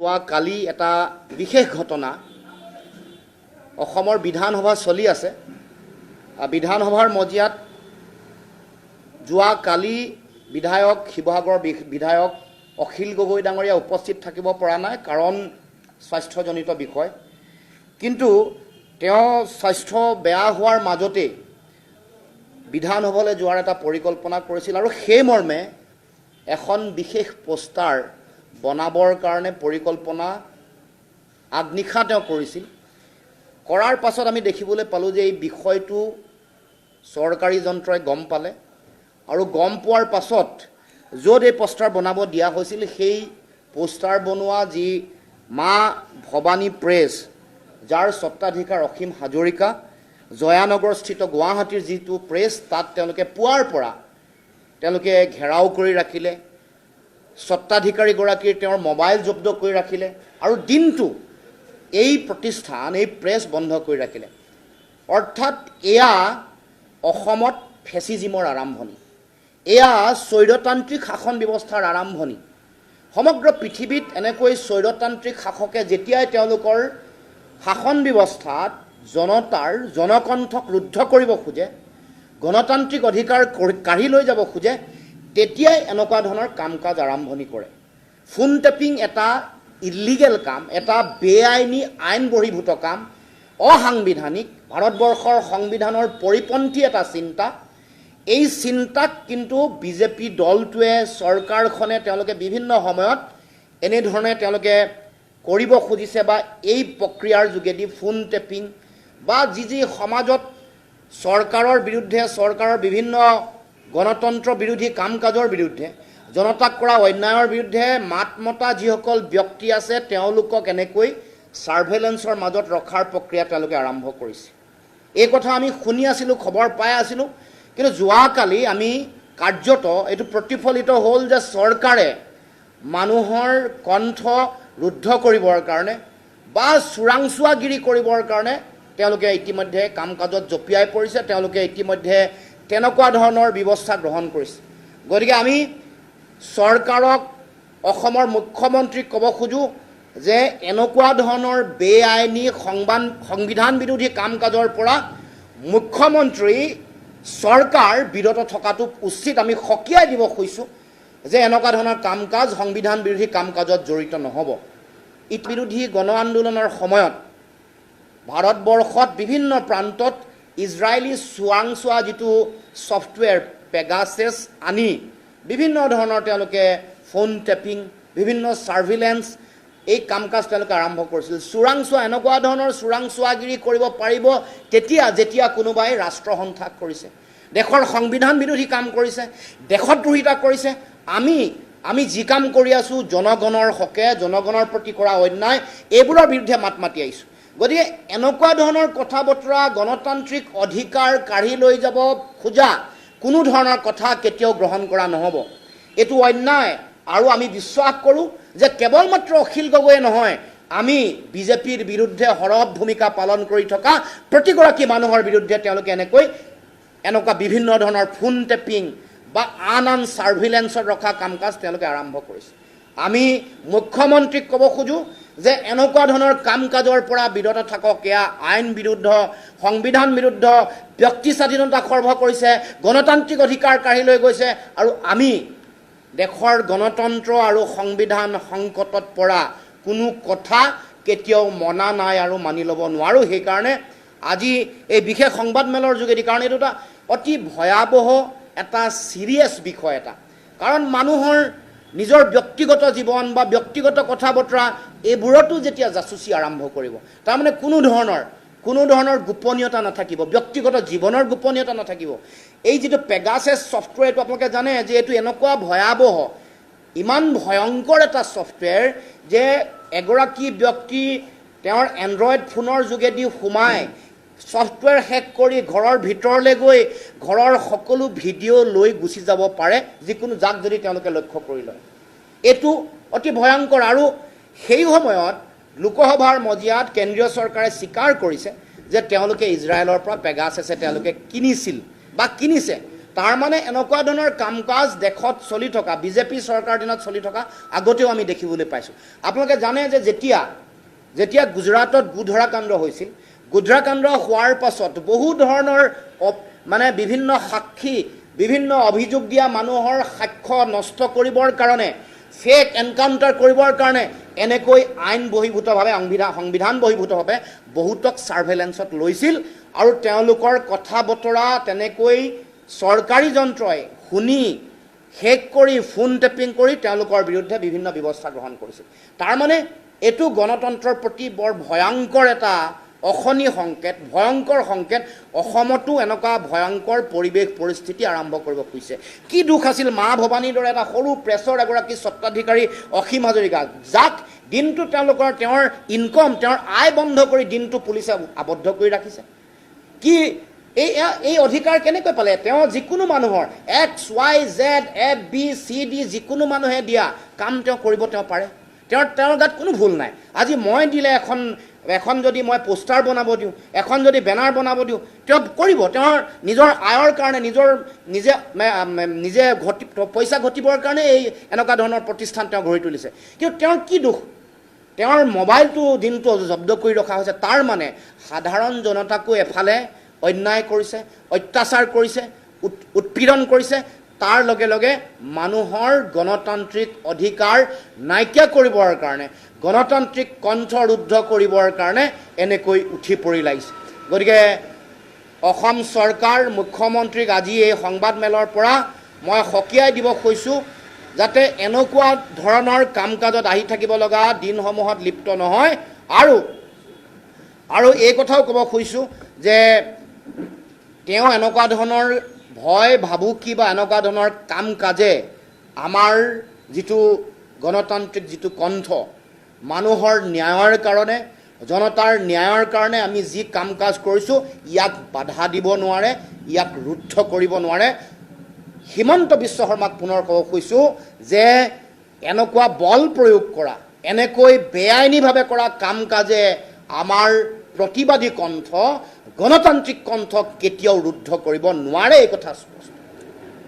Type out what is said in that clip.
কালি এটা বিশেষ ঘটনা অসমৰ বিধানসভা চলি আছে। বিধানসভাৰ মজিয়াত কালি বিধায়ক শিৱসাগৰৰ বিধায়ক অখিল গগৈ ডাঙৰীয়া উপস্থিত থাকিব পৰা নাই, কাৰণ স্বাস্থ্যজনিত বিষয়। কিন্তু তেওঁ স্বাস্থ্য বেয়া হোৱাৰ মাজতে বিধানসভালৈ যোৱাৰ এটা পৰিকল্পনা কৰিছিল আৰু সেই মৰ্মে এখন বিশেষ পোষ্টাৰ বনাবৰ কাৰণে পৰিকল্পনা আগনিশা তেওঁ কৰিছিল। কৰাৰ পাছত আমি দেখিবলৈ পালোঁ যে এই বিষয়টো চৰকাৰী যন্ত্ৰই গম পালে আৰু গম পোৱাৰ পাছত য'ত এই পোষ্টাৰ বনাব দিয়া হৈছিল সেই পোষ্টাৰ বনোৱা যি মা ভৱানী প্ৰেছ, যাৰ স্বত্বাধিকাৰ অসীম হাজৰিকা, জয়ানগৰস্থিত গুৱাহাটীৰ যিটো প্ৰেছ, তাত তেওঁলোকে পুৱাৰ পৰা তেওঁলোকে ঘেৰাও কৰি ৰাখিলে, স্বত্বাধিকাৰীগৰাকীৰ তেওঁৰ মোবাইল জব্দ কৰি ৰাখিলে আৰু দিনটো এই প্ৰতিষ্ঠান এই প্ৰেছ বন্ধ কৰি ৰাখিলে। অৰ্থাৎ এয়া অসমত ফেচিজিমৰ আৰম্ভণি, এয়া স্বৈৰতান্ত্ৰিক শাসন ব্যৱস্থাৰ আৰম্ভণি। সমগ্ৰ পৃথিৱীত এনেকৈ স্বৈৰতান্ত্ৰিক শাসকে যেতিয়াই তেওঁলোকৰ শাসন ব্যৱস্থাত জনতাৰ জনকণ্ঠক ৰুদ্ধ কৰিব খোজে, গণতান্ত্ৰিক অধিকাৰ কাঢ়ি লৈ যাব খোজে, তেতিয়াই এনেকুৱা ধৰণৰ কাম কাজ আৰম্ভণি কৰে। ফোন টেপিং এটা ইলিগেল কাম, এটা বেআইনী আইন বহিৰ্ভূত কাম, অসাংবিধানিক, ভাৰতবৰ্ষৰ সংবিধানৰ পৰিপন্থী এটা চিন্তা। এই চিন্তাক কিন্তু বিজেপি দলটোৱে, চৰকাৰখনে তেওঁলোকে বিভিন্ন সময়ত এনেধৰণে তেওঁলোকে কৰিব খুজিছে বা এই প্ৰক্ৰিয়াৰ যোগেদি ফোন টেপিং বা যি সমাজত চৰকাৰৰ বিৰুদ্ধে, চৰকাৰৰ বিভিন্ন গণতন্ত্ৰ বিৰোধী কাম কাজৰ বিৰুদ্ধে, জনতাক কৰা অন্যায়ৰ বিৰুদ্ধে মাত মতা যিসকল ব্যক্তি আছে তেওঁলোকক এনেকৈ ছাৰ্ভেলেঞ্চৰ মাজত ৰখাৰ প্ৰক্ৰিয়া তেওঁলোকে আৰম্ভ কৰিছে। এই কথা আমি শুনি আছিলোঁ, খবৰ পাই আছিলোঁ। কিন্তু যোৱাকালি আমি কাৰ্যত এইটো প্ৰতিফলিত হ'ল যে চৰকাৰে মানুহৰ কণ্ঠ ৰুদ্ধ কৰিবৰ কাৰণে বা চোৰাংচোৱাগিৰি কৰিবৰ কাৰণে তেওঁলোকে ইতিমধ্যে কাম কাজত জঁপিয়াই পৰিছে, তেওঁলোকে ইতিমধ্যে তেনেকুৱা ধৰণৰ ব্যৱস্থা গ্ৰহণ কৰিছে। গতিকে আমি চৰকাৰক, অসমৰ মুখ্যমন্ত্ৰীক ক'ব খোজোঁ যে এনেকুৱা ধৰণৰ বেআইনী সংবিধান বিৰোধী কাম কাজৰ পৰা মুখ্যমন্ত্ৰী চৰকাৰ বিৰত থকাটো উচিত। আমি সকীয়াই দিব খুজিছোঁ যে এনেকুৱা ধৰণৰ কাম কাজ, সংবিধান বিৰোধী কাম কাজত জড়িত নহ'ব। ঈদ বিৰোধী গণ আন্দোলনৰ সময়ত ভাৰতবৰ্ষত বিভিন্ন প্ৰান্তত ইজৰাইলী চোৰাংচোৱা যিটো ছফ্টৱেৰ পেগাছেছ আনি বিভিন্ন ধৰণৰ তেওঁলোকে ফোন টেপিং, বিভিন্ন ছাৰ্ভিলেঞ্চ, এই কাম কাজ তেওঁলোকে আৰম্ভ কৰিছিল। চোৰাংচোৱা, এনেকুৱা ধৰণৰ চোৰাংচোৱাগিৰি কৰিব পাৰিব তেতিয়া যেতিয়া কোনোবাই ৰাষ্ট্ৰসংঘাত কৰিছে, দেশৰ সংবিধান বিৰোধী কাম কৰিছে, দেশদ্ৰোহিতা কৰিছে। আমি যি কাম কৰি আছোঁ জনগণৰ হকে, জনগণৰ প্ৰতি কৰা অন্যায়, এইবোৰৰ বিৰুদ্ধে মাত মাতি আহিছোঁ। গতিকে এনেকুৱা ধৰণৰ কথা বতৰা, গণতান্ত্ৰিক অধিকাৰ কাঢ়ি লৈ যাব খোজা কোনো ধৰণৰ কথা কেতিয়াও গ্ৰহণ কৰা নহ'ব। এইটো অন্যায়। আৰু আমি বিশ্বাস কৰোঁ যে কেৱল মাত্ৰ অখিল গগৈয়ে নহয়, আমি বিজেপিৰ বিৰুদ্ধে সৰব ভূমিকা পালন কৰি থকা প্ৰতিগৰাকী মানুহৰ বিৰুদ্ধে তেওঁলোকে এনেকুৱা বিভিন্ন ধৰণৰ ফোন টেপিং বা আন ছাৰ্ভিলেঞ্চত ৰখা কাম কাজ তেওঁলোকে আৰম্ভ কৰিছে। আমি মুখ্যমন্ত্ৰীক ক'ব খোজোঁ যে এনেকুৱা ধৰণৰ কাম কাজৰ পৰা বিৰত থাকক। এয়া আইন বিৰুদ্ধ, সংবিধান বিৰুদ্ধ, ব্যক্তি স্বাধীনতা খৰ্ব কৰিছে, গণতান্ত্ৰিক অধিকাৰ কাঢ়ি লৈ গৈছে। আৰু আমি দেশৰ গণতন্ত্ৰ আৰু সংবিধান সংকটত পৰা কোনো কথা কেতিয়াও মনা নাই আৰু মানি ল'ব নোৱাৰোঁ। সেইকাৰণে আজি এই বিশেষ সংবাদমেলৰ যোগেদি, কাৰণ এইটো এটা অতি ভয়াৱহ এটা ছিৰিয়াছ বিষয় এটা, কাৰণ মানুহৰ নিজৰ ব্যক্তিগত জীৱন বা ব্যক্তিগত কথা বতৰা এইবোৰতো যেতিয়া জাচুচি আৰম্ভ কৰিব, তাৰমানে কোনো ধৰণৰ গোপনীয়তা নাথাকিব, ব্যক্তিগত জীৱনৰ গোপনীয়তা নাথাকিব। এই যিটো পেগাছেছ ছফ্টৱেৰটো আপোনালোকে জানে যে এইটো এনেকুৱা ভয়াৱহ, ইমান ভয়ংকৰ এটা ছফ্টৱেৰ যে এগৰাকী ব্যক্তি তেওঁৰ এণ্ড্ৰইড ফোনৰ যোগেদি সোমাই ছফ্টৱেৰ হেক কৰি ঘৰৰ ভিতৰলৈ গৈ ঘৰৰ সকলো ভিডিঅ' লৈ গুচি যাব পাৰে, যাক যদি তেওঁলোকে লক্ষ্য কৰি লয়। এইটো অতি ভয়ংকৰ। আৰু সেই সময়ত লোকসভাৰ মজিয়াত কেন্দ্ৰীয় চৰকাৰে স্বীকাৰ কৰিছে যে তেওঁলোকে ইজৰাইলৰ পৰা পেগাছেছে তেওঁলোকে কিনিছিল বা কিনিছে। তাৰ মানে এনেকুৱা ধৰণৰ কাম কাজ দেশত চলি থকা বিজেপি চৰকাৰ দিনত চলি থকা আগতেও আমি দেখিবলৈ পাইছোঁ। আপোনালোকে জানে যে যেতিয়া গুজৰাটত গোধৰা কাণ্ড হৈছিল, গোধৰা কাণ্ড হোৱাৰ পাছত বহু ধৰণৰ মানে বিভিন্ন সাক্ষী, বিভিন্ন অভিযোগ দিয়া মানুহৰ সাক্ষ্য নষ্ট কৰিবৰ কাৰণে, ফেক এনকাউণ্টাৰ কৰিবৰ কাৰণে এনেকৈ আইন বহিৰ্ভূতভাৱে সংবিধান বহিৰ্ভূতভাৱে বহুতক ছাৰ্ভেলেঞ্চত লৈছিল আৰু তেওঁলোকৰ কথা বতৰা তেনেকৈ চৰকাৰী যন্ত্ৰই শুনি শেষ কৰি ফোন টেপিং কৰি তেওঁলোকৰ বিৰুদ্ধে বিভিন্ন ব্যৱস্থা গ্ৰহণ কৰিছিল। তাৰমানে এইটো গণতন্ত্ৰৰ প্ৰতি বৰ ভয়ংকৰ এটা অশনি সংকেত, ভয়ংকৰ সংকেত। অসমতো এনেকুৱা ভয়ংকৰ পৰিৱেশ পৰিস্থিতি আৰম্ভ কৰিব খুজিছে। কি দুখ আছিল মা ভৱানীৰ দৰে এটা সৰু প্ৰেছৰ এগৰাকী স্বত্বাধিকাৰী অসীম হাজৰিকা, যাক দিনটো তেওঁৰ ইনকম, তেওঁৰ আয় বন্ধ কৰি দিনটো পুলিচে আবদ্ধ কৰি ৰাখিছে। কি এই অধিকাৰ কেনেকৈ পালে? তেওঁ যিকোনো মানুহৰ XYZ ABCD যিকোনো মানুহে দিয়া কাম তেওঁ কৰিব পাৰে। তেওঁৰ গাত কোনো ভুল নাই। আজি মই দিলে এখন যদি মই পোষ্টাৰ বনাব দিওঁ, এখন যদি বেনাৰ বনাব দিওঁ, তেওঁ কৰিব। তেওঁৰ নিজৰ আয়ৰ কাৰণে, নিজে পইচা ঘটিবৰ কাৰণে এই এনেকুৱা ধৰণৰ প্ৰতিষ্ঠান তেওঁ গঢ়ি তুলিছে। কিন্তু তেওঁৰ কি দুখ? তেওঁৰ মোবাইলটো দিনটো জব্দ কৰি ৰখা হৈছে। তাৰ মানে সাধাৰণ জনতাকো এফালে অন্যায় কৰিছে, অত্যাচাৰ কৰিছে, উৎপীড়ন কৰিছে, তাৰ লগে লগে মানুহৰ গণতান্ত্ৰিক অধিকাৰ নাইকিয়া কৰিবৰ কাৰণে, গণতান্ত্ৰিক কণ্ঠ ৰুদ্ধ কৰিবৰ কাৰণে এনেকৈ উঠি পৰি লাগিছে। গতিকে অসম চৰকাৰ, মুখ্যমন্ত্ৰীক আজি এই সংবাদমেলৰ পৰা মই সকীয়াই দিব কৈছোঁ, যাতে এনেকুৱা ধৰণৰ কাম কাজত আহি থাকিব লগা দিনসমূহত লিপ্ত নহয়। আৰু এই কথাও ক'ব খুজিছোঁ যে তেওঁ এনেকুৱা ধৰণৰ ভয় ভাবুকি বা এনেকুৱা ধৰণৰ কাম কাজে আমাৰ যিটো গণতান্ত্ৰিক যিটো কণ্ঠ, মানুহৰ ন্যায়ৰ কাৰণে, জনতাৰ ন্যায়ৰ কাৰণে আমি যি কাম কাজ কৰিছোঁ, ইয়াক বাধা দিব নোৱাৰে, ইয়াক ৰুদ্ধ কৰিব নোৱাৰে। হিমন্ত বিশ্ব শৰ্মাক পুনৰ ক'ব খুজিছোঁ যে এনেকুৱা বল প্ৰয়োগ কৰা, এনেকৈ বেআইনীভাৱে কৰা কাম কাজে আমাৰ প্ৰতিবাদী কণ্ঠ, গণতান্ত্ৰিক কণ্ঠক কেতিয়াও ৰুদ্ধ কৰিব নোৱাৰে, এই কথা স্পষ্ট।